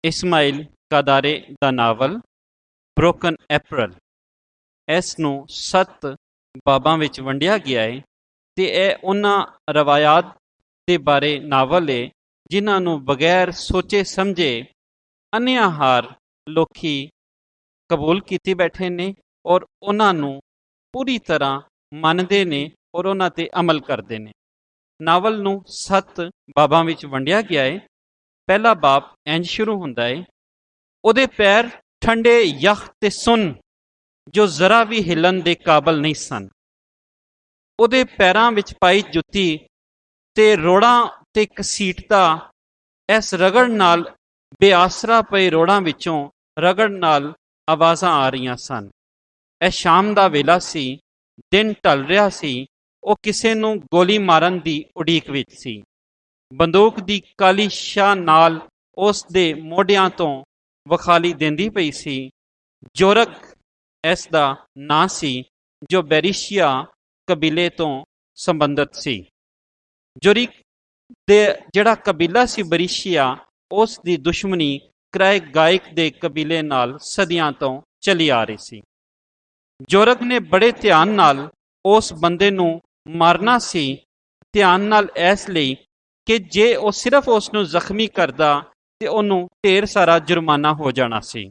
ਇਸਮਾਈਲ ਕਾਦਾਰੇ ਦਾ novel broken April. ਇਸ ਨੂੰ 7 ਬਾਬਾਂ ਵਿੱਚ ਵੰਡਿਆ ਗਿਆ ਹੈ ਅਤੇ ਇਹ ਉਹਨਾਂ ਰਵਾਇਤ ਦੇ ਬਾਰੇ ਨਾਵਲ ਹੈ ਜਿਨ੍ਹਾਂ ਨੂੰ ਬਗੈਰ ਸੋਚੇ ਸਮਝੇ ਅੰਨ੍ਹੇਹਾਰ ਲੋਕੀ ਕਬੂਲ ਕੀਤੀ ਬੈਠੇ ਨੇ ਔਰ ਉਹਨਾਂ ਨੂੰ ਪੂਰੀ ਤਰ੍ਹਾਂ ਮੰਨਦੇ ਨੇ ਔਰ ਉਹਨਾਂ 'ਤੇ ਅਮਲ ਕਰਦੇ ਨੇ। ਨਾਵਲ ਨੂੰ 7 ਬਾਬਾਂ ਵਿੱਚ ਵੰਡਿਆ ਗਿਆ ਹੈ। ਪਹਿਲਾ ਬਾਬ ਇੰਝ ਸ਼ੁਰੂ ਹੁੰਦਾ ਹੈ, ਉਹਦੇ ਪੈਰ ਠੰਡੇ ਯਖ ਤੇ ਸੁੰਨ ਜੋ ਜ਼ਰਾ ਵੀ ਹਿੱਲਣ ਦੇ ਕਾਬਲ ਨਹੀਂ ਸਨ। ਉਹਦੇ ਪੈਰਾਂ ਵਿੱਚ ਪਾਈ ਜੁੱਤੀ ਤੇ ਰੋੜਾਂ ਤੇ ਘਸੀਟਦਾ ਇਸ ਰਗੜ ਨਾਲ ਬੇਆਸਰਾ ਪਏ ਰੋੜਾਂ ਵਿੱਚੋਂ ਰਗੜ ਨਾਲ ਆਵਾਜ਼ਾਂ ਆ ਰਹੀਆਂ ਸਨ। ਇਹ ਸ਼ਾਮ ਦਾ ਵੇਲਾ ਸੀ, ਦਿਨ ਢਲ ਰਿਹਾ ਸੀ। ਉਹ ਕਿਸੇ ਨੂੰ ਗੋਲੀ ਮਾਰਨ ਦੀ ਉਡੀਕ ਵਿੱਚ ਸੀ। ਬੰਦੂਕ ਦੀ ਕਾਲੀ ਸ਼ਾਹ ਨਾਲ ਉਸ ਦੇ ਮੋਢਿਆਂ ਤੋਂ ਵਿਖਾਲੀ ਦਿੰਦੀ ਪਈ ਸੀ। ਜੋਰਗ ਇਸ ਦਾ ਨਾਂ ਸੀ ਜੋ ਬੈਰੀਸ਼ੀਆ ਕਬੀਲੇ ਤੋਂ ਸੰਬੰਧਿਤ ਸੀ। ਜੋਰਿਕ ਦੇ ਜਿਹੜਾ ਕਬੀਲਾ ਸੀ ਬਰੀਸ਼ੀਆ, ਉਸ ਦੀ ਦੁਸ਼ਮਣੀ ਕਰਾਏ ਗਾਇਕ ਦੇ ਕਬੀਲੇ ਨਾਲ ਸਦੀਆਂ ਤੋਂ ਚਲੀ ਆ ਰਹੀ ਸੀ। ਜੋਰਗ ਨੇ ਬੜੇ ਧਿਆਨ ਨਾਲ ਉਸ ਬੰਦੇ ਨੂੰ ਮਾਰਨਾ ਸੀ, ਧਿਆਨ ਨਾਲ ਇਸ ਲਈ ਕਿ ਜੇ ਉਹ ਸਿਰਫ ਉਸ ਨੂੰ ਜ਼ਖਮੀ ਕਰਦਾ ਤੇ ਉਹਨੂੰ ਢੇਰ ਸਾਰਾ ਜੁਰਮਾਨਾ ਹੋ ਜਾਣਾ ਸੀ।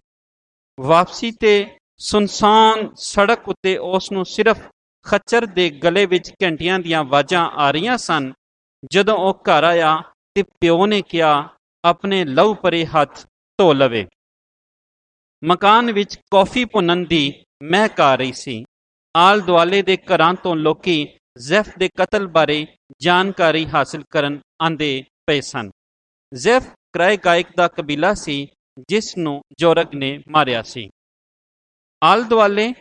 ਵਾਪਸੀ ਤੇ ਸੁਨਸਾਨ ਸੜਕ ਉੱਤੇ ਉਸ ਨੂੰ ਸਿਰਫ ਖੱਚਰ ਦੇ ਗਲੇ ਵਿੱਚ ਘੰਟੀਆਂ ਦੀਆਂ ਆਵਾਜ਼ਾਂ ਆ ਰਹੀਆਂ ਸਨ। ਜਦੋਂ ਉਹ ਘਰ ਆਇਆ ਤੇ ਪਿਓ ਨੇ ਕਿਹਾ ਆਪਣੇ ਲਹੂ ਭਰੇ ਹੱਥ ਧੋ ਲਵੇ। ਮਕਾਨ ਵਿੱਚ ਕੌਫੀ ਭੁੰਨਣ ਦੀ ਮਹਿਕ ਆ ਰਹੀ ਸੀ। ਆਲ ਦੁਆਲੇ ਦੇ ਘਰਾਂ ਤੋਂ ਲੋਕੀ ਜ਼ੈਫ ਦੇ ਕਤਲ ਬਾਰੇ ਜਾਣਕਾਰੀ ਹਾਸਿਲ ਕਰਨ ਆਉਂਦੇ ਪਏ ਸਨ। ਜ਼ੈਫ ਕਰਾਏ ਗਾਇਕ ਦਾ ਕਬੀਲਾ ਸੀ ਜਿਸ ਨੂੰ ਜੋਰਗ ਨੇ ਮਾਰਿਆ ਸੀ। ਆਲ ਦੁਆਲੇ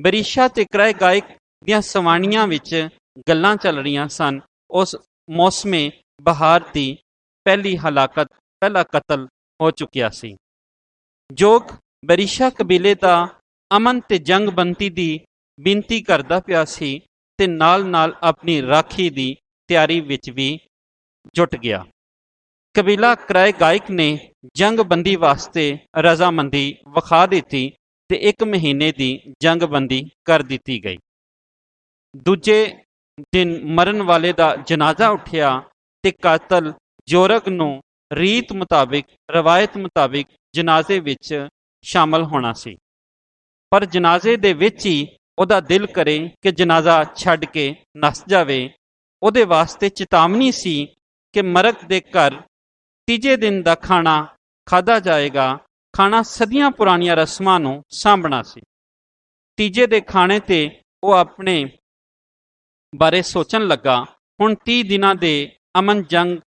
ਬਰੀਸ਼ਾ ਤੇ ਕਰਾਏ ਗਾਇਕ ਦੀਆਂ ਸਵਾਣੀਆਂ ਵਿੱਚ ਗੱਲਾਂ ਚੱਲ ਰਹੀਆਂ ਸਨ। ਉਸ ਮੌਸਮੇ ਬਹਾਰ ਦੀ ਪਹਿਲਾ ਕਤਲ ਹੋ ਚੁੱਕਿਆ ਸੀ। ਜੋਗ ਬਰੀਸ਼ਾ ਕਬੀਲੇ ਦਾ ਅਮਨ ਤੇ ਜੰਗਬੰਦੀ ਦੀ ਬੇਨਤੀ ਕਰਦਾ ਪਿਆ ਸੀ ਤੇ ਨਾਲ ਨਾਲ ਆਪਣੀ ਰਾਖੀ ਦੀ ਤਿਆਰੀ ਵਿੱਚ ਵੀ ਜੁਟ ਗਿਆ। ਕਬੀਲਾ ਕਰਾਏ ਗਾਇਕ ਨੇ ਜੰਗਬੰਦੀ ਵਾਸਤੇ ਰਜ਼ਾਮੰਦੀ ਵਿਖਾ ਦਿੱਤੀ ਤੇ 1 ਮਹੀਨੇ ਦੀ ਜੰਗਬੰਦੀ ਕਰ ਦਿੱਤੀ ਗਈ। ਦੂਜੇ ਦਿਨ ਮਰਨ ਵਾਲੇ ਦਾ ਜਨਾਜ਼ਾ ਉੱਠਿਆ ਤੇ ਕਾਤਲ ਜੋਰਗ ਨੂੰ ਰਵਾਇਤ ਮੁਤਾਬਿਕ ਜਨਾਜ਼ੇ ਵਿੱਚ ਸ਼ਾਮਲ ਹੋਣਾ ਸੀ। ਪਰ ਜਨਾਜ਼ੇ ਦੇ ਵਿੱਚ ਹੀ ਉਹਦਾ ਦਿਲ ਕਰੇ ਕਿ ਜਨਾਜ਼ਾ ਛੱਡ ਕੇ ਨੱਸ ਜਾਵੇ। ਉਹਦੇ ਵਾਸਤੇ ਚੇਤਾਵਨੀ ਸੀ ਕਿ ਮਰਗ ਦੇ ਘਰ ਤੀਜੇ ਦਿਨ ਦਾ ਖਾਣਾ ਖਾਧਾ ਜਾਏਗਾ। ਖਾਣਾ ਸਦੀਆਂ ਪੁਰਾਣੀਆਂ ਰਸਮਾਂ ਨੂੰ ਸਾਂਭਣਾ ਸੀ। ਤੀਜੇ ਦੇ ਖਾਣੇ ਤੇ ਉਹ ਆਪਣੇ ਬਾਰੇ ਸੋਚਣ ਲੱਗਾ। ਹੁਣ 30 ਦਿਨਾਂ ਦੇ ਅਮਨ ਜੰਗ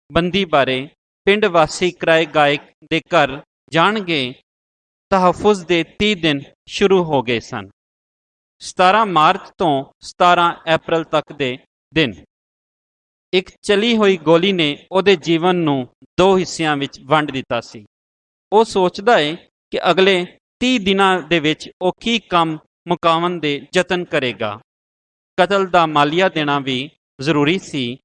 ਬੰਦੀ ਬਾਰੇ ਪਿੰਡ ਵਾਸੀ ਕਿਰਾਏ ਗਾਇਕ ਦੇ ਘਰ ਜਾਣਗੇ। ਤਹਫੁਜ਼ ਦੇ 30 ਦਿਨ ਸ਼ੁਰੂ ਹੋ ਗਏ ਸਨ। 17 ਮਾਰਚ ਤੋਂ 17 ਅਪ੍ਰੈਲ ਤੱਕ ਦੇ ਦਿਨ। ਇੱਕ ਚਲੀ ਹੋਈ ਗੋਲੀ ਨੇ ਉਹਦੇ ਜੀਵਨ ਨੂੰ 2 ਹਿੱਸਿਆਂ ਵਿੱਚ ਵੰਡ ਦਿੱਤਾ ਸੀ। ਉਹ ਸੋਚਦਾ ਹੈ ਕਿ ਅਗਲੇ 30 ਦਿਨਾਂ ਦੇ ਵਿੱਚ ਉਹ ਕੀ ਕੰਮ ਮੁਕਾਉਣ ਦੇ ਯਤਨ ਕਰੇਗਾ। ਕਤਲ ਦਾ ਮਾਲੀਆ ਦੇਣਾ ਵੀ ਜ਼ਰੂਰੀ ਸੀ।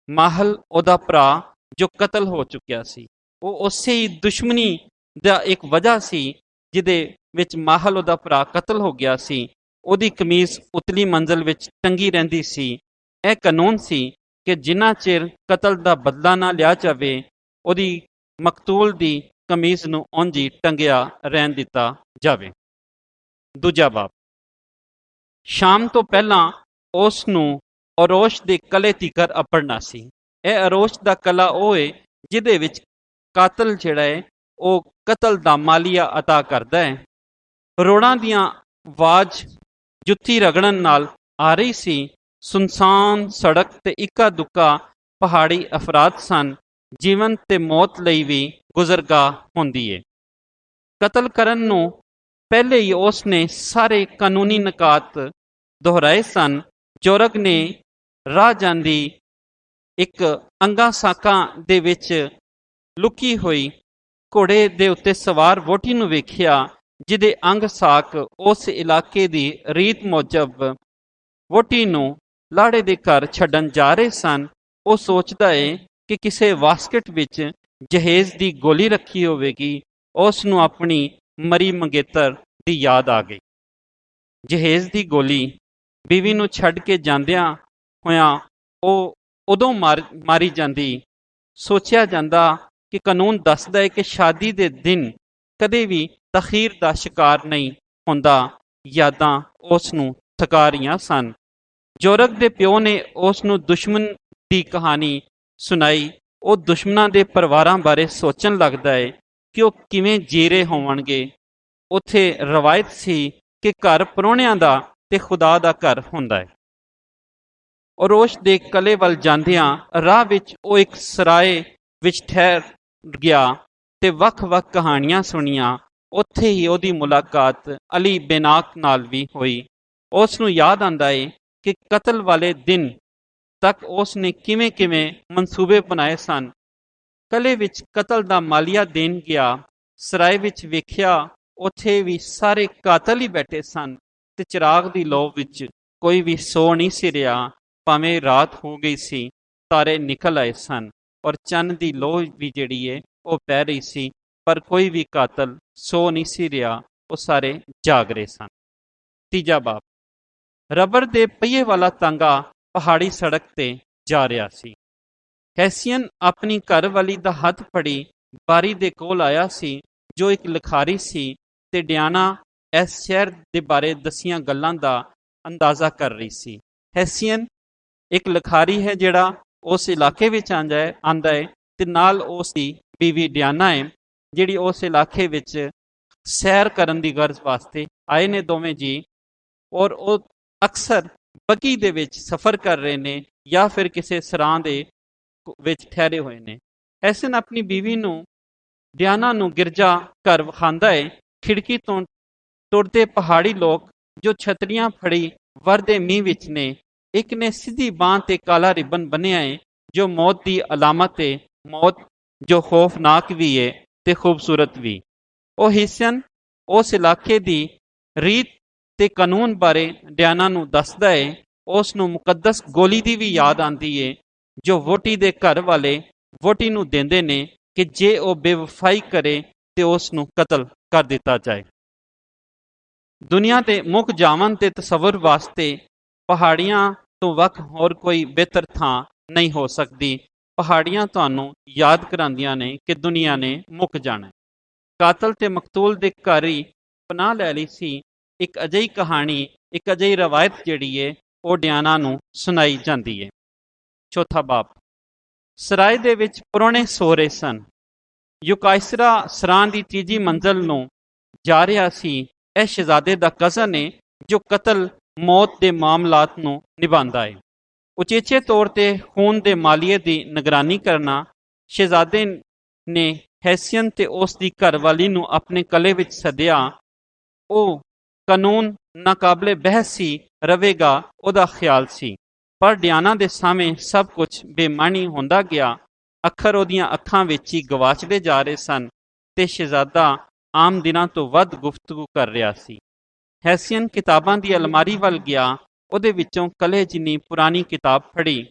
ਮਾਹਲ ਉਹਦਾ ਭਰਾ ਜੋ ਕਤਲ ਹੋ ਚੁੱਕਿਆ ਸੀ, ਉਹ ਉਸੇ ਹੀ ਦੁਸ਼ਮਣੀ ਦਾ ਇੱਕ ਵਜ੍ਹਾ ਸੀ ਜਿਹਦੇ ਵਿੱਚ ਮਾਹਲ ਉਹਦਾ ਭਰਾ ਕਤਲ ਹੋ ਗਿਆ ਸੀ। ਉਹਦੀ ਕਮੀਜ਼ ਉਤਲੀ ਮੰਜ਼ਲ ਵਿੱਚ ਟੰਗੀ ਰਹਿੰਦੀ ਸੀ। ਇਹ ਕਾਨੂੰਨ ਸੀ ਕਿ ਜਿੰਨਾ ਚਿਰ ਕਤਲ ਦਾ ਬਦਲਾ ਨਾ ਲਿਆ ਜਾਵੇ ਉਹਦੀ ਮਕਤੂਲ ਦੀ ਕਮੀਜ਼ ਨੂੰ ਉਂਝ ਹੀ ਟੰਗਿਆ ਰਹਿਣ ਦਿੱਤਾ ਜਾਵੇ। ਦੂਜਾ ਬਾਬ। ਸ਼ਾਮ ਤੋਂ ਪਹਿਲਾਂ ਉਸ ਨੂੰ ਅਰੋਸ਼ ਦੇ ਕਲੇ ਤੀਕਰ ਅਪੜਨਾ ਸੀ। ਇਹ ਅਰੋਸ਼ ਦਾ ਕਲਾ ਉਹ ਹੈ ਜਿਹਦੇ ਵਿੱਚ ਕਾਤਲ ਜਿਹੜਾ ਹੈ ਉਹ ਕਤਲ ਦਾ ਮਾਲੀਆ ਅਦਾ ਕਰਦਾ ਹੈ। ਰੋੜਾਂ ਦੀਆਂ ਆਵਾਜ਼ ਜੁੱਤੀ ਰਗੜਨ ਨਾਲ ਆ ਰਹੀ ਸੀ। ਸੁਨਸਾਨ ਸੜਕ ਤੇ ਇੱਕਾ ਦੁੱਕਾ ਪਹਾੜੀ ਅਫਰਾਦ ਸਨ। ਜੀਵਨ ਤੇ ਮੌਤ ਲਈ ਵੀ ਗੁਜ਼ਰਗਾਹ ਹੁੰਦੀ ਹੈ। ਕਤਲ ਕਰਨ ਨੂੰ ਪਹਿਲੇ ਹੀ ਉਸ ਨੇ ਸਾਰੇ ਕਾਨੂੰਨੀ ਨਕਾਤ ਦੁਹਰਾਏ ਸਨ। ਜੋਰਗ ਨੇ ਰਾਹ ਜਾਂਦੀ ਇੱਕ ਅੰਗਾ ਸਾਕਾਂ ਦੇ ਵਿੱਚ ਲੁਕੀ ਹੋਈ ਘੋੜੇ ਦੇ ਉੱਤੇ ਸਵਾਰ ਵਹੁਟੀ ਨੂੰ ਵੇਖਿਆ ਜਿਹਦੇ ਅੰਗ ਸਾਕ ਉਸ ਇਲਾਕੇ ਦੀ ਰੀਤ ਮੁਜਬ ਵਹੁਟੀ ਨੂੰ ਲਾੜੇ ਦੇ ਘਰ ਛੱਡਣ ਜਾ ਰਹੇ ਸਨ। ਉਹ ਸੋਚਦਾ ਹੈ ਕਿ ਕਿਸੇ ਵਾਸਕਟ ਵਿੱਚ ਜਹੇਜ਼ ਦੀ ਗੋਲੀ ਰੱਖੀ ਹੋਵੇਗੀ, ਉਸ ਨੂੰ ਆਪਣੀ ਮਰੀ ਮੰਗੇਤਰ ਦੀ ਯਾਦ ਆ ਗਈ। ਜਹੇਜ਼ ਦੀ ਗੋਲੀ ਬੀਵੀ ਨੂੰ ਛੱਡ ਕੇ ਜਾਂਦਿਆਂ ਹੋਇਆਂ ਉਹ ਉਦੋਂ ਮਾਰੀ ਜਾਂਦੀ। ਸੋਚਿਆ ਜਾਂਦਾ ਕਿ ਕਾਨੂੰਨ ਦੱਸਦਾ ਹੈ ਕਿ ਸ਼ਾਦੀ ਦੇ ਦਿਨ ਕਦੇ ਵੀ ਤਖੀਰ ਦਾ ਸ਼ਿਕਾਰ ਨਹੀਂ ਹੁੰਦਾ। ਯਾਦਾਂ ਉਸ ਨੂੰ ਥਕਾ ਰਹੀਆਂ ਸਨ। ਜੋਰਗ ਦੇ ਪਿਓ ਨੇ ਉਸ ਨੂੰ ਦੁਸ਼ਮਣ ਦੀ ਕਹਾਣੀ ਸੁਣਾਈ। ਉਹ ਦੁਸ਼ਮਣਾਂ ਦੇ ਪਰਿਵਾਰਾਂ ਬਾਰੇ ਸੋਚਣ ਲੱਗਦਾ ਹੈ ਕਿ ਉਹ ਕਿਵੇਂ ਜੀ ਰਹੇ ਹੋਣਗੇ। ਉੱਥੇ ਰਵਾਇਤ ਸੀ ਕਿ ਘਰ ਪ੍ਰਾਹੁਣਿਆਂ ਦਾ ਤੇ ਖੁਦਾ ਦਾ ਘਰ ਹੁੰਦਾ ਹੈ। ਉਰੋਸ਼ ਦੇ ਕਲੇ ਵੱਲ ਜਾਂਦਿਆਂ ਰਾਹ ਵਿੱਚ ਉਹ ਇੱਕ ਸਰਾਏ ਵਿੱਚ ਠਹਿਰ ਗਿਆ ਤੇ ਵੱਖ-ਵੱਖ ਕਹਾਣੀਆਂ ਸੁਣੀਆਂ। ਉੱਥੇ ਹੀ ਉਹਦੀ ਮੁਲਾਕਾਤ ਅਲੀ ਬੇਨਾਕ ਨਾਲ ਵੀ ਹੋਈ। ਉਸ ਨੂੰ ਯਾਦ ਆਉਂਦਾ ਹੈ ਕਿ ਕਤਲ ਵਾਲੇ ਦਿਨ ਤੱਕ ਉਸ ਨੇ ਕਿਵੇਂ ਮਨਸੂਬੇ ਬਣਾਏ ਸਨ। ਕਲੇ ਵਿੱਚ ਕਤਲ ਦਾ ਮਾਲੀਆ ਦੇਣ ਗਿਆ। ਸਰਾਏ ਵਿੱਚ ਵੇਖਿਆ, ਉੱਥੇ ਵੀ ਸਾਰੇ ਕਾਤਲ ਹੀ ਬੈਠੇ ਸਨ ਤੇ ਚਿਰਾਗ ਦੀ ਲੋ ਵਿੱਚ ਕੋਈ ਵੀ ਸੋ ਨਹੀਂ ਸੀ ਰਿਹਾ। ਭਾਵੇਂ ਰਾਤ ਹੋ ਗਈ ਸੀ, ਤਾਰੇ ਨਿਕਲ ਆਏ ਸਨ ਔਰ ਚੰਨ ਦੀ ਲੋ ਵੀ ਜਿਹੜੀ ਹੈ ਉਹ ਪੈ ਰਹੀ ਸੀ, ਪਰ ਕੋਈ ਵੀ ਕਾਤਲ ਸੋ ਨਹੀਂ ਸੀ ਰਿਹਾ, ਉਹ ਸਾਰੇ ਜਾਗ ਰਹੇ ਸਨ। ਤੀਜਾ ਬਾਬ। ਰਬੜ ਦੇ ਪਹੀਏ ਵਾਲਾ ਤਾਂਗਾ ਪਹਾੜੀ ਸੜਕ ਤੇ ਜਾ ਰਿਹਾ ਸੀ। ਹੈਸੀਅਨ ਆਪਣੀ ਘਰਵਾਲੀ ਦਾ ਹੱਥ ਫੜੀ ਬਾਰੀ ਦੇ ਕੋਲ ਆਇਆ ਸੀ, ਜੋ ਇੱਕ ਲਿਖਾਰੀ ਸੀ ਤੇ ਡਿਆਨਾ ਇਸ ਸ਼ਹਿਰ ਦੇ ਬਾਰੇ ਦੱਸੀਆਂ ਗੱਲਾਂ ਦਾ ਅੰਦਾਜ਼ਾ ਕਰ ਰਹੀ ਸੀ। ਹੈਸੀਅਨ ਇੱਕ ਲਿਖਾਰੀ ਹੈ ਜਿਹੜਾ ਉਸ ਇਲਾਕੇ ਵਿੱਚ ਆਂਦਾ ਹੈ ਤੇ ਨਾਲ ਉਸ ਦੀ ਬੀਵੀ ਡਿਆਨਾ ਹੈ, ਜਿਹੜੀ ਉਸ ਇਲਾਕੇ ਵਿੱਚ ਸੈਰ ਕਰਨ ਦੀ ਗਰਜ਼ ਵਾਸਤੇ ਆਏ ਨੇ ਦੋਵੇਂ ਜੀ। ਔਰ ਉਹ ਅਕਸਰ ਬੱਗੀ ਦੇ ਵਿੱਚ ਸਫ਼ਰ ਕਰ ਰਹੇ ਨੇ ਜਾਂ ਫਿਰ ਕਿਸੇ ਸਰਾਂ ਦੇ ਵਿੱਚ ਠਹਿਰੇ ਹੋਏ ਨੇ। ਹੈਸੀਅਨ ਆਪਣੀ ਬੀਵੀ ਨੂੰ ਡਿਆਨਾ ਨੂੰ ਗਿਰਜਾ ਘਰ ਵਿਖਾਉਂਦਾ ਹੈ। ਖਿੜਕੀ ਤੋਂ ਤੁਰਦੇ ਪਹਾੜੀ ਲੋਕ ਜੋ ਛਤਰੀਆਂ ਫੜੀ ਵਰਦੇ ਮੀਂਹ ਵਿੱਚ ਨੇ। ਇੱਕ ਨੇ ਸਿੱਧੀ ਬਾਂਹ ਤੇ ਕਾਲਾ ਰਿਬਨ ਬੰਨਿਆ ਹੈ, ਜੋ ਮੌਤ ਦੀ ਅਲਾਮਤ ਹੈ, ਮੌਤ ਜੋ ਖੌਫਨਾਕ ਵੀ ਹੈ ਤੇ ਖੂਬਸੂਰਤ ਵੀ। ਉਹ ਹੈਸੀਅਨ ਉਸ ਇਲਾਕੇ ਦੀ ਰੀਤ ਤੇ ਕਾਨੂੰਨ ਬਾਰੇ ਡਿਆਨਾ ਨੂੰ ਦੱਸਦਾ ਹੈ। ਉਸ ਨੂੰ ਮੁਕੱਦਸ ਗੋਲੀ ਦੀ ਵੀ ਯਾਦ ਆਉਂਦੀ ਹੈ, ਜੋ ਵੋਟੀ ਦੇ ਘਰ ਵਾਲੇ ਵੋਟੀ ਨੂੰ ਦਿੰਦੇ ਨੇ ਕਿ ਜੇ ਉਹ ਬੇਵਫਾਈ ਕਰੇ ਤੇ ਉਸ ਨੂੰ ਕਤਲ ਕਰ ਦਿੱਤਾ ਜਾਏ। ਦੁਨੀਆ ਦੇ ਮੁੱਖ ਜਾਵਨ ਤੇ ਤਸਵਰ ਵਾਸਤੇ ਪਹਾੜੀਆਂ ਤੋਂ ਵੱਖ ਹੋਰ ਕੋਈ ਬਿਹਤਰ ਥਾਂ ਨਹੀਂ ਹੋ ਸਕਦੀ। ਪਹਾੜੀਆਂ ਤੁਹਾਨੂੰ ਯਾਦ ਕਰਾਉਂਦੀਆਂ ਨੇ ਕਿ ਦੁਨੀਆ ਨੇ ਮੁੱਕ ਜਾਣਾ। ਕਾਤਲ ਤੇ ਮਕਤੂਲ ਦੇ ਘਰ ਹੀ ਪਨਾਹ ਲੈ ਲਈ ਸੀ। ਇੱਕ ਅਜਿਹੀ ਕਹਾਣੀ, ਇੱਕ ਅਜਿਹੀ ਰਵਾਇਤ ਜਿਹੜੀ ਹੈ ਉਹ ਡਿਆਨਾ ਨੂੰ ਸੁਣਾਈ ਜਾਂਦੀ ਹੈ। ਚੌਥਾ ਬਾਬ। ਸਰਾਏ ਦੇ ਵਿੱਚ ਪ੍ਰਾਹੁਣੇ ਸੋ ਰਹੇ ਸਨ। ਯੁਕਾਇਸਰਾ ਸਰਾਂ ਦੀ ਤੀਜੀ ਮੰਜ਼ਲ ਨੂੰ ਜਾ ਰਿਹਾ ਸੀ। ਇਹ ਸ਼ਹਿਜ਼ਾਦੇ ਦਾ ਕਜ਼ਨ ਹੈ ਜੋ ਕਤਲ ਮੌਤ ਦੇ ਮਾਮਲਾਤ ਨੂੰ ਨਿਭਾਉਂਦਾ ਹੈ। ਉਚੇਚੇ ਤੌਰ ਤੇ ਖੂਨ ਦੇ ਮਾਲੀਏ ਦੀ ਨਿਗਰਾਨੀ ਕਰਨਾ। ਸ਼ਹਿਜ਼ਾਦੇ ਨੇ ਹੈਸੀਅਨ ਤੇ ਉਸ ਦੀ ਘਰਵਾਲੀ ਨੂੰ ਆਪਣੇ ਕਲੇ ਵਿੱਚ ਸੱਦਿਆ। ਉਹ ਕਾਨੂੰਨ ਨਾਕਾਬਲੇ ਬਹਿਸ ਸੀ ਰਵੇਗਾ, ਉਹਦਾ ਖਿਆਲ ਸੀ, ਪਰ ਡਿਆਨਾ ਦੇ ਸਾਹਮਣੇ ਸਭ ਕੁਝ ਬੇਮਾਨੀ ਹੁੰਦਾ ਗਿਆ। ਅੱਖਰ ਉਹਦੀਆਂ ਅੱਖਾਂ ਵਿੱਚ ਹੀ ਗਵਾਚਦੇ ਜਾ ਰਹੇ ਸਨ ਤੇ ਸ਼ਹਿਜ਼ਾਦਾ ਆਮ ਦਿਨਾਂ ਤੋਂ ਵੱਧ ਗੁਫ਼ਤਗੂ ਕਰ ਰਿਹਾ ਸੀ। ਹੈਸੀਅਨ ਕਿਤਾਬਾਂ ਦੀ ਅਲਮਾਰੀ ਵੱਲ ਗਿਆ। ਉਹਦੇ ਵਿੱਚੋਂ ਕਲੇ ਜਿੰਨੀ ਪੁਰਾਣੀ ਕਿਤਾਬ ਫੜੀ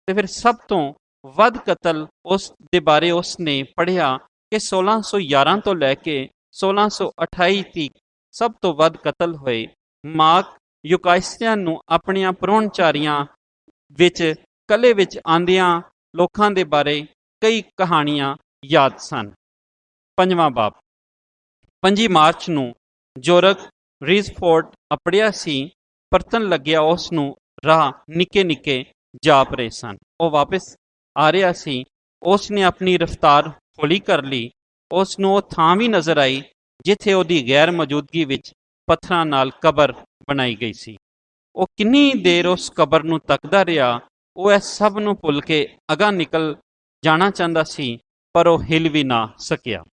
ਤੇ ਫਿਰ ਸਭ ਤੋਂ ਵੱਧ ਕਤਲ ਉਸ ਦੇ ਬਾਰੇ ਉਸ ਨੇ ਪੜ੍ਹਿਆ ਕਿ 1611 ਤੋਂ ਲੈ ਕੇ 1628 ਤੱਕ ਸਭ ਤੋਂ ਵੱਧ ਕਤਲ ਹੋਏ। ਮਾਕ ਯੁਕਾਇਸਰੀਆ ਨੂੰ ਆਪਣੀਆਂ ਪ੍ਰਾਹੁਣਚਾਰੀਆਂ ਵਿੱਚ ਕਲੇ ਵਿੱਚ ਆਂਦਿਆਂ ਲੋਕਾਂ ਦੇ ਬਾਰੇ ਕਈ ਕਹਾਣੀਆਂ ਯਾਦ ਸਨ। ਪੰਜਵਾਂ ਬਾਬ। 5 ਮਾਰਚ ਨੂੰ ਜੋਰਗ ਰੀਜ਼ਫੋਰਡ ਅਪੜਿਆ ਸੀ। ਪਰਤਣ ਲੱਗਿਆ ਉਸ ਨੂੰ ਰਾਹ ਨਿੱਕੇ ਜਾਪ ਰਹੇ ਸਨ। ਉਹ ਵਾਪਸ ਆ ਰਿਹਾ ਸੀ। ਉਸ ਨੇ ਆਪਣੀ ਰਫ਼ਤਾਰ ਹੌਲੀ ਕਰ ਲਈ। ਉਸ ਨੂੰ ਉਹ ਥਾਂ ਵੀ ਨਜ਼ਰ ਆਈ ਜਿੱਥੇ ਉਹਦੀ ਗੈਰ ਮੌਜੂਦਗੀ ਵਿੱਚ ਪੱਥਰਾਂ ਨਾਲ ਕਬਰ ਬਣਾਈ ਗਈ ਸੀ। ਉਹ ਕਿੰਨੀ ਦੇਰ ਉਸ ਕਬਰ ਨੂੰ ਤੱਕਦਾ ਰਿਹਾ। ਉਹ ਇਸ ਸਭ ਨੂੰ ਭੁੱਲ ਕੇ ਅਗਾਂਹ ਨਿਕਲ ਜਾਣਾ ਚਾਹੁੰਦਾ ਸੀ, ਪਰ ਉਹ ਹਿੱਲ ਵੀ ਨਾ ਸਕਿਆ।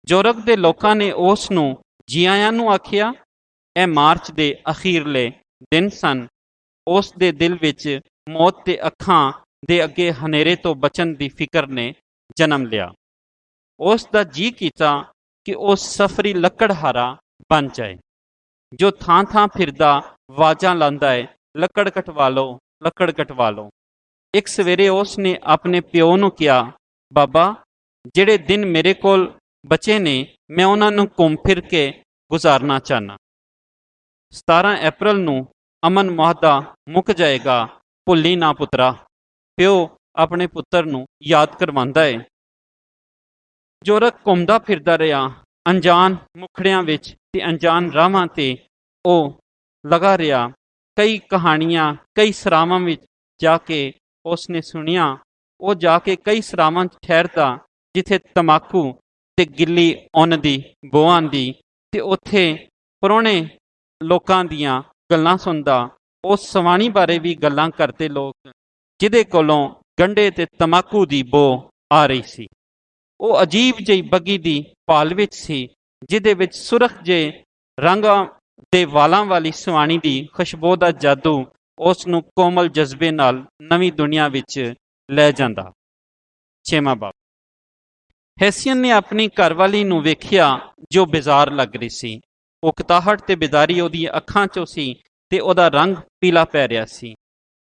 ਜੋਰਗ ਦੇ ਲੋਕਾਂ ਨੇ ਉਸ ਨੂੰ ਜੀ ਆਇਆਂ ਨੂੰ ਆਖਿਆ। ਇਹ ਮਾਰਚ ਦੇ ਅਖੀਰਲੇ ਦਿਨ ਸਨ। ਉਸ ਦੇ ਦਿਲ ਵਿੱਚ ਮੌਤ ਦੇ ਅੱਖਾਂ ਦੇ ਅੱਗੇ ਹਨੇਰੇ ਤੋਂ ਬਚਣ ਦੀ ਫਿਕਰ ਨੇ ਜਨਮ ਲਿਆ। ਉਸ ਦਾ ਜੀ ਕੀਤਾ ਕਿ ਉਹ ਸਫਰੀ ਲੱਕੜਹਾਰਾ ਬਣ ਜਾਏ, ਜੋ ਥਾਂ ਫਿਰਦਾ ਵਾਜਾਂ ਲਾਉਂਦਾ ਹੈ, ਲੱਕੜ ਕਟਵਾ ਲਓ, ਲੱਕੜ ਕਟਵਾ ਲਓ। ਇੱਕ ਸਵੇਰੇ ਉਸ ਨੇ ਆਪਣੇ ਪਿਓ ਨੂੰ ਕਿਹਾ, ਬਾਬਾ, ਜਿਹੜੇ ਦਿਨ ਮੇਰੇ ਕੋਲ ਬਚੇ ਨੇ ਮੈਂ ਉਹਨਾਂ ਨੂੰ ਘੁੰਮ ਫਿਰ ਕੇ ਗੁਜ਼ਾਰਨਾ ਚਾਹੁੰਦਾ। 17 ਅਪ੍ਰੈਲ ਨੂੰ ਅਮਨ ਮੁਹੱਦਾ ਮੁੱਕ ਜਾਏਗਾ, ਭੁੱਲੀ ਨਾ ਪੁੱਤਰਾ, ਪਿਓ ਆਪਣੇ ਪੁੱਤਰ ਨੂੰ ਯਾਦ ਕਰਵਾਉਂਦਾ ਏ। ਜੋਰਗ ਘੁੰਮਦਾ ਫਿਰਦਾ ਰਿਹਾ ਅਣਜਾਣ ਮੁਖੜਿਆਂ ਵਿੱਚ ਤੇ ਅਣਜਾਣ ਰਾਹਾਂ ਤੇ ਉਹ ਲਗਾ ਰਿਹਾ। ਕਈ ਕਹਾਣੀਆਂ, ਕਈ ਸਰਾਵਾਂ ਵਿੱਚ ਜਾ ਕੇ ਉਸਨੇ ਸੁਣੀਆਂ। ਉਹ ਜਾ ਕੇ ਕਈ ਸਰਾਵਾਂ 'ਚ ਠਹਿਰਦਾ ਜਿੱਥੇ ਤੰਬਾਕੂ ਤੇ ਗਿੱਲੀ ਉੱਨ ਦੀ ਬੋ ਆਉਂਦੀ, ਤੇ ਉੱਥੇ ਪੁਰਾਣੇ ਲੋਕਾਂ ਦੀਆਂ ਗੱਲਾਂ ਸੁਣਦਾ। ਉਸ ਸਵਾਣੀ ਬਾਰੇ ਵੀ ਗੱਲਾਂ ਕਰਦੇ ਲੋਕ, ਜਿਹਦੇ ਕੋਲੋਂ ਗੰਢੇ ਤੇ ਤੰਬਾਕੂ ਦੀ ਬੋ ਆ ਰਹੀ ਸੀ। ਉਹ ਅਜੀਬ ਜਿਹੀ ਬੱਗੀ ਦੀ ਭਾਲ ਵਿੱਚ ਸੀ, ਜਿਹਦੇ ਵਿੱਚ ਸੁਰਖ ਜਿਹੇ ਰੰਗਾਂ ਦੇ ਵਾਲਾਂ ਵਾਲੀ ਸਵਾਣੀ ਦੀ ਖੁਸ਼ਬੂ ਦਾ ਜਾਦੂ ਉਸ ਨੂੰ ਕੋਮਲ ਜਜ਼ਬੇ ਨਾਲ ਨਵੀਂ ਦੁਨੀਆ ਵਿੱਚ ਲੈ ਜਾਂਦਾ। 6ਵਾਂ ਬਾਬ। ਹੈਸੀਅਨ ਨੇ ਆਪਣੀ ਘਰਵਾਲੀ ਨੂੰ ਵੇਖਿਆ ਜੋ ਬੇਜ਼ਾਰ ਲੱਗ ਰਹੀ ਸੀ। ਉਕਤਾਹਟ ਤੇ ਬੇਦਾਰੀ ਉਹਦੀਆਂ ਅੱਖਾਂ 'ਚੋਂ ਸੀ ਤੇ ਉਹਦਾ ਰੰਗ ਪੀਲਾ ਪੈ ਰਿਹਾ ਸੀ।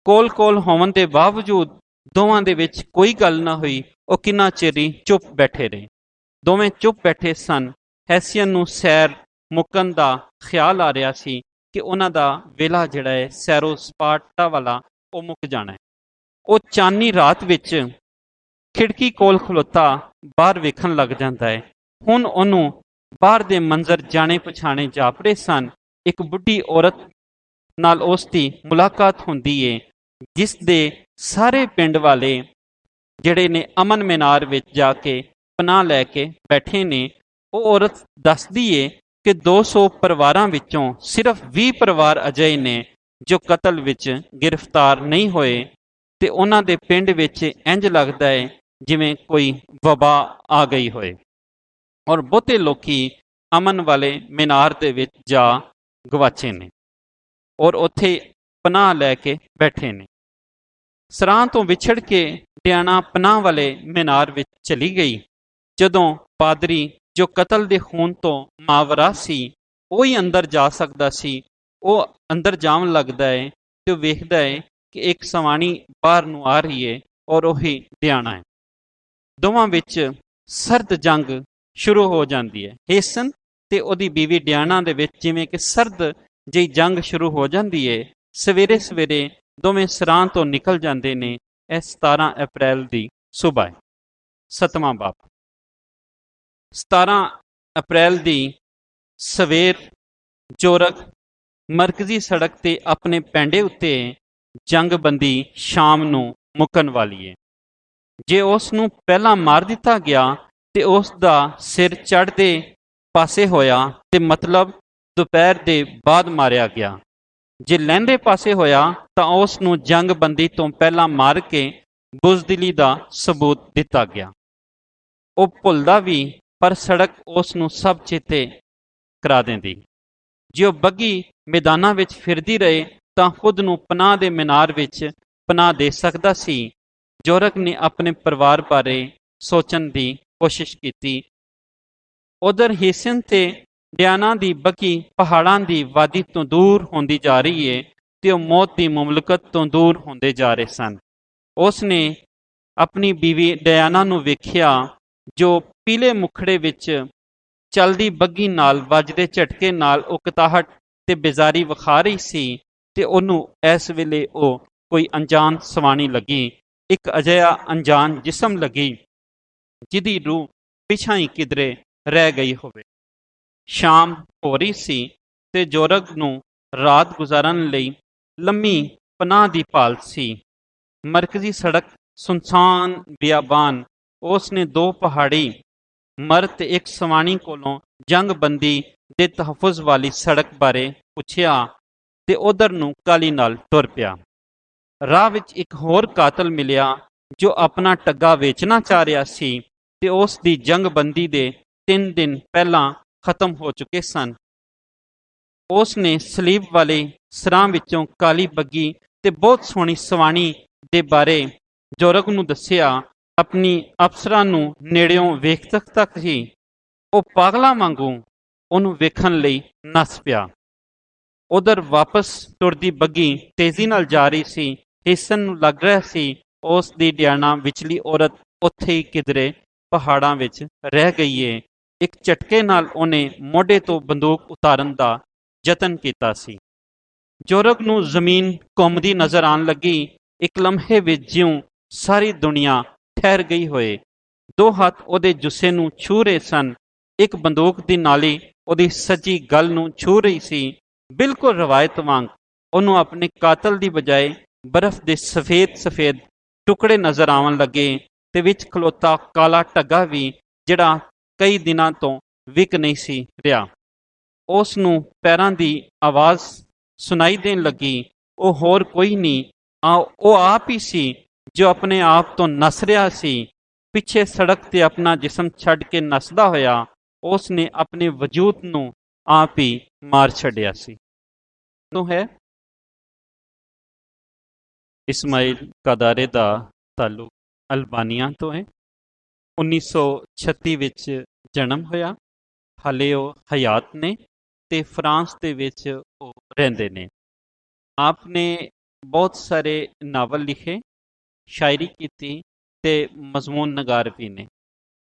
ਕੋਲ ਹੋਣ ਦੇ ਬਾਵਜੂਦ ਦੋਵਾਂ ਦੇ ਵਿੱਚ ਕੋਈ ਗੱਲ ਨਾ ਹੋਈ। ਉਹ ਕਿੰਨਾ ਚਿਰ ਹੀ ਚੁੱਪ ਬੈਠੇ ਰਹੇ। ਦੋਵੇਂ ਚੁੱਪ ਬੈਠੇ ਸਨ। ਹੈਸੀਅਨ ਨੂੰ ਸੈਰ ਮੁੱਕਣ ਦਾ ਖਿਆਲ ਆ ਰਿਹਾ ਸੀ ਕਿ ਉਹਨਾਂ ਦਾ ਵੇਲਾ ਜਿਹੜਾ ਹੈ ਸੈਰੋ ਸਪਾਟਾ ਵਾਲਾ ਉਹ ਮੁੱਕ ਜਾਣਾ ਹੈ। ਉਹ ਚਾਨਣੀ ਰਾਤ ਵਿੱਚ ਖਿੜਕੀ ਕੋਲ ਖਲੋਤਾ ਬਾਹਰ ਵੇਖਣ ਲੱਗ ਜਾਂਦਾ ਹੈ। ਹੁਣ ਉਹਨੂੰ ਬਾਹਰ ਦੇ ਮੰਜ਼ਰ ਜਾਣੇ ਪਛਾਣੇ ਜਾਪਦੇ ਸਨ। ਇੱਕ ਬੁੱਢੀ ਔਰਤ ਨਾਲ ਉਸ ਦੀ ਮੁਲਾਕਾਤ ਹੁੰਦੀ ਏ, ਜਿਸ ਦੇ ਸਾਰੇ ਪਿੰਡ ਵਾਲੇ ਜਿਹੜੇ ਨੇ ਅਮਨ ਮੀਨਾਰ ਵਿੱਚ ਜਾ ਕੇ ਪਨਾਹ ਲੈ ਕੇ ਬੈਠੇ ਨੇ। ਉਹ ਔਰਤ ਦੱਸਦੀ ਏ ਕਿ 200 ਪਰਿਵਾਰਾਂ ਵਿੱਚੋਂ ਸਿਰਫ 20 ਪਰਿਵਾਰ ਅਜਿਹੇ ਨੇ ਜੋ ਕਤਲ ਵਿੱਚ ਗ੍ਰਿਫਤਾਰ ਨਹੀਂ ਹੋਏ, ਤੇ ਉਹਨਾਂ ਦੇ ਪਿੰਡ ਵਿੱਚ ਇੰਜ ਲੱਗਦਾ ਹੈ ਜਿਵੇਂ ਕੋਈ ਵਬਾ ਆ ਗਈ ਹੋਏ, ਔਰ ਬਹੁਤੇ ਲੋਕੀ ਅਮਨ ਵਾਲੇ ਮੀਨਾਰ ਦੇ ਵਿੱਚ ਜਾ ਗਵਾਚੇ ਨੇ ਔਰ ਉੱਥੇ ਪਨਾਹ ਲੈ ਕੇ ਬੈਠੇ ਨੇ। ਸਰਾਂ ਤੋਂ ਵਿਛੜ ਕੇ ਡਿਆਣਾ ਪਨਾਹ ਵਾਲੇ ਮੀਨਾਰ ਵਿੱਚ ਚਲੀ ਗਈ। ਜਦੋਂ ਪਾਦਰੀ ਜੋ ਕਤਲ ਦੇ ਖੂਨ ਤੋਂ ਮਾਵਰਾ ਸੀ, ਉਹ ਹੀ ਅੰਦਰ ਜਾ ਸਕਦਾ ਸੀ, ਉਹ ਅੰਦਰ ਜਾਣ ਲੱਗਦਾ ਹੈ ਤੇ ਉਹ ਵੇਖਦਾ ਹੈ ਕਿ ਇੱਕ ਸਵਾਣੀ ਬਾਹਰ ਨੂੰ ਆ ਰਹੀ ਹੈ ਔਰ ਉਹੀ ਡਿਆਣਾ ਹੈ। ਦੋਵਾਂ ਵਿੱਚ ਸਰਦ ਜੰਗ ਸ਼ੁਰੂ ਹੋ ਜਾਂਦੀ ਹੈ। ਹੈਸਨ ਤੇ ਉਹਦੀ ਬੀਵੀ ਡਿਆਣਾ ਦੇ ਵਿੱਚ ਜਿਵੇਂ ਕਿ ਸਰਦ ਜਿਹੀ ਜੰਗ ਸ਼ੁਰੂ ਹੋ ਜਾਂਦੀ ਹੈ। ਸਵੇਰੇ ਸਵੇਰੇ ਦੋਵੇਂ ਸਰਾਂ ਤੋਂ ਨਿਕਲ ਜਾਂਦੇ ਨੇ। ਇਹ 17 ਅਪ੍ਰੈਲ ਦੀ ਸੁਬਹ ਹੈ। 7ਵਾਂ ਬਾਬ। 17 ਅਪ੍ਰੈਲ ਦੀ ਸਵੇਰ ਜੋਰਗ ਮਰਕਜ਼ੀ ਸੜਕ ਤੇ ਆਪਣੇ ਪੈਂਡੇ ਉੱਤੇ ਜੰਗਬੰਦੀ ਸ਼ਾਮ ਨੂੰ ਮੁੱਕਣ ਵਾਲੀ ਹੈ। ਜੇ ਉਸ ਨੂੰ ਪਹਿਲਾਂ ਮਾਰ ਦਿੱਤਾ ਗਿਆ ਤੇ ਉਸ ਦਾ ਸਿਰ ਚੜ੍ਹਦੇ ਪਾਸੇ ਹੋਇਆ ਤੇ ਮਤਲਬ ਦੁਪਹਿਰ ਦੇ ਬਾਅਦ ਮਾਰਿਆ ਗਿਆ। ਜੇ ਲਹਿੰਦੇ ਪਾਸੇ ਹੋਇਆ ਤਾਂ ਉਸ ਨੂੰ ਜੰਗਬੰਦੀ ਤੋਂ ਪਹਿਲਾਂ ਮਾਰ ਕੇ ਬੁਜ਼ਦਿਲੀ ਦਾ ਸਬੂਤ ਦਿੱਤਾ ਗਿਆ। ਉਹ ਭੁੱਲਦਾ ਵੀ, ਪਰ ਸੜਕ ਉਸ ਨੂੰ ਸਭ ਚੇਤੇ ਕਰਾ ਦਿੰਦੀ। ਜੇ ਉਹ ਬੱਗੀ ਮੈਦਾਨਾਂ ਵਿੱਚ ਫਿਰਦੀ ਰਹੇ ਤਾਂ ਖੁਦ ਨੂੰ ਪਨਾਹ ਦੇ ਮੀਨਾਰ ਵਿੱਚ ਪਨਾਹ ਦੇ ਸਕਦਾ ਸੀ। ਜੋਰਗ ਨੇ ਆਪਣੇ ਪਰਿਵਾਰ ਬਾਰੇ ਸੋਚਣ ਦੀ ਕੋਸ਼ਿਸ਼ ਕੀਤੀ। ਉਧਰ ਹੈਸਨ ਤੇ ਡਿਆਨਾ ਦੀ ਬੱਗੀ ਪਹਾੜਾਂ ਦੀ ਵਾਦੀ ਤੋਂ ਦੂਰ ਹੁੰਦੀ ਜਾ ਰਹੀ ਏ ਤੇ ਉਹ ਮੌਤ ਦੀ ਮੁਮਲਕਤ ਤੋਂ ਦੂਰ ਹੁੰਦੇ ਜਾ ਰਹੇ ਸਨ। ਉਸ ਨੇ ਆਪਣੀ ਬੀਵੀ ਡਿਆਨਾ ਨੂੰ ਵੇਖਿਆ ਜੋ ਪੀਲੇ ਮੁਖੜੇ ਵਿੱਚ ਚਲਦੀ ਬੱਗੀ ਨਾਲ ਵੱਜਦੇ ਝਟਕੇ ਨਾਲ ਉਕਤਾਹਟ ਤੇ ਬੇਜ਼ਾਰੀ ਵਿਖਾ ਰਹੀ ਸੀ, ਤੇ ਉਹਨੂੰ ਇਸ ਵੇਲੇ ਉਹ ਕੋਈ ਅਣਜਾਣ ਸਵਾਣੀ ਲੱਗੀ, ਇੱਕ ਅਜਿਹਾ ਅਣਜਾਣ ਜਿਸਮ ਲੱਗੀ ਜਿਹਦੀ ਰੂਹ ਪਿਛਾਂ ਹੀ ਕਿਧਰੇ ਰਹਿ ਗਈ ਹੋਵੇ। ਸ਼ਾਮ ਹੋ ਰਹੀ ਸੀ ਤੇ ਜੋਰਗ ਨੂੰ ਰਾਤ ਗੁਜ਼ਾਰਨ ਲਈ ਲੰਮੀ ਪਨਾਹ ਦੀ ਭਾਲ ਸੀ। ਮਰਕਜ਼ੀ ਸੜਕ ਸੁਨਸਾਨ ਬਿਆਬਾਨ। ਉਸ ਨੇ 2 ਪਹਾੜੀ ਮਰਦ ਤੇ ਇੱਕ ਸਵਾਣੀ ਕੋਲੋਂ ਜੰਗਬੰਦੀ ਦੇ ਤਹਫੁਜ਼ ਵਾਲੀ ਸੜਕ ਬਾਰੇ ਪੁੱਛਿਆ ਤੇ ਉਧਰ ਨੂੰ ਕਾਹਲੀ ਨਾਲ ਤੁਰ ਪਿਆ। ਰਾਹ ਵਿੱਚ ਇੱਕ ਹੋਰ ਕਾਤਲ ਮਿਲਿਆ ਜੋ ਆਪਣਾ ਟੱਗਾ ਵੇਚਣਾ ਚਾਹ ਰਿਹਾ ਸੀ ਤੇ ਉਸ ਦੀ ਜੰਗਬੰਦੀ ਦੇ 3 ਦਿਨ ਪਹਿਲਾਂ ਖਤਮ ਹੋ ਚੁੱਕੇ ਸਨ। ਉਸ ਨੇ ਸਲੀਬ ਵਾਲੇ ਸਰਾਂ ਵਿੱਚੋਂ ਕਾਲੀ ਬੱਗੀ ਤੇ ਬਹੁਤ ਸੋਹਣੀ ਸਵਾਣੀ ਦੇ ਬਾਰੇ ਜੋਰਗ ਨੂੰ ਦੱਸਿਆ। ਆਪਣੀ ਅਫਸਰਾਂ ਨੂੰ ਨੇੜਿਓਂ ਵੇਖ ਤੱਕ ਹੀ ਉਹ ਪਾਗਲਾਂ ਵਾਂਗੂ ਉਹਨੂੰ ਵੇਖਣ ਲਈ ਨੱਸ ਪਿਆ। ਉਧਰ ਵਾਪਸ ਤੁਰਦੀ ਬੱਗੀ ਤੇਜ਼ੀ ਨਾਲ ਜਾ ਰਹੀ ਸੀ। ਹੈਸਨ ਨੂੰ ਲੱਗ ਰਿਹਾ ਸੀ ਉਸ ਦੀ ਡਿਆਣਾ ਵਿਚਲੀ ਔਰਤ ਉੱਥੇ ਹੀ ਕਿਧਰੇ ਪਹਾੜਾਂ ਵਿੱਚ ਰਹਿ ਗਈ ਏ। ਇੱਕ ਝਟਕੇ ਨਾਲ ਉਹਨੇ ਮੋਢੇ ਤੋਂ ਬੰਦੂਕ ਉਤਾਰਨ ਦਾ ਯਤਨ ਕੀਤਾ ਸੀ। ਜੋਰਗ ਨੂੰ ਜ਼ਮੀਨ ਘੁੰਮਦੀ ਨਜ਼ਰ ਆਉਣ ਲੱਗੀ। ਇੱਕ ਲਮਹੇ ਵਿੱਚ ਜਿਉਂ ਸਾਰੀ ਦੁਨੀਆ ਠਹਿਰ ਗਈ ਹੋਏ। ਦੋ ਹੱਥ ਉਹਦੇ ਜੁੱਸੇ ਨੂੰ ਛੂਹ ਰਹੇ ਸਨ। ਇੱਕ ਬੰਦੂਕ ਦੀ ਨਾਲੀ ਉਹਦੀ ਸੱਜੀ ਗਲ ਨੂੰ ਛੂਹ ਰਹੀ ਸੀ। ਬਿਲਕੁਲ ਰਵਾਇਤ ਵਾਂਗ ਉਹਨੂੰ ਆਪਣੇ ਕਾਤਲ ਦੀ ਬਜਾਏ ਬਰਫ਼ ਦੇ ਸਫੇਦ ਸਫੇਦ ਟੁਕੜੇ ਨਜ਼ਰ ਆਉਣ ਲੱਗੇ ਤੇ ਵਿੱਚ ਖਲੋਤਾ ਕਾਲਾ ਢੱਗਾ ਵੀ, ਜਿਹੜਾ ਕਈ ਦਿਨਾਂ ਤੋਂ ਵਿਕ ਨਹੀਂ ਸੀ ਰਿਹਾ। ਉਸ ਨੂੰ ਪੈਰਾਂ ਦੀ ਆਵਾਜ਼ ਸੁਣਾਈ ਦੇਣ ਲੱਗੀ। ਉਹ ਹੋਰ ਕੋਈ ਨਹੀਂ, ਉਹ ਆਪ ਹੀ ਸੀ ਜੋ ਆਪਣੇ ਆਪ ਤੋਂ ਨੱਸ ਰਿਹਾ ਸੀ। ਪਿੱਛੇ ਸੜਕ ਤੇ ਆਪਣਾ ਜਿਸਮ ਛੱਡ ਕੇ ਨੱਸਦਾ ਹੋਇਆ ਉਸ ਨੇ ਆਪਣੇ ਵਜੂਦ ਨੂੰ ਆਪ ਹੀ ਮਾਰ ਛੱਡਿਆ ਸੀ। ਹੈ ਇਸਮਾਈਲ ਕਾਦਾਰੇ ਦਾ ਤਾਲੁਕ ਅਲਬਾਨੀਆ ਤੋਂ ਹੈ। 1936 ਵਿੱਚ ਜਨਮ ਹੋਇਆ। ਹਾਲੇ ਉਹ ਹਯਾਤ ਨੇ ਤੇ ਫਰਾਂਸ ਦੇ ਵਿੱਚ ਉਹ ਰਹਿੰਦੇ ਨੇ। ਆਪ ਨੇ ਬਹੁਤ ਸਾਰੇ ਨਾਵਲ ਲਿਖੇ, ਸ਼ਾਇਰੀ ਕੀਤੀ ਤੇ ਮਜ਼ਮੂਨ ਨਗਾਰ ਵੀ ਨੇ।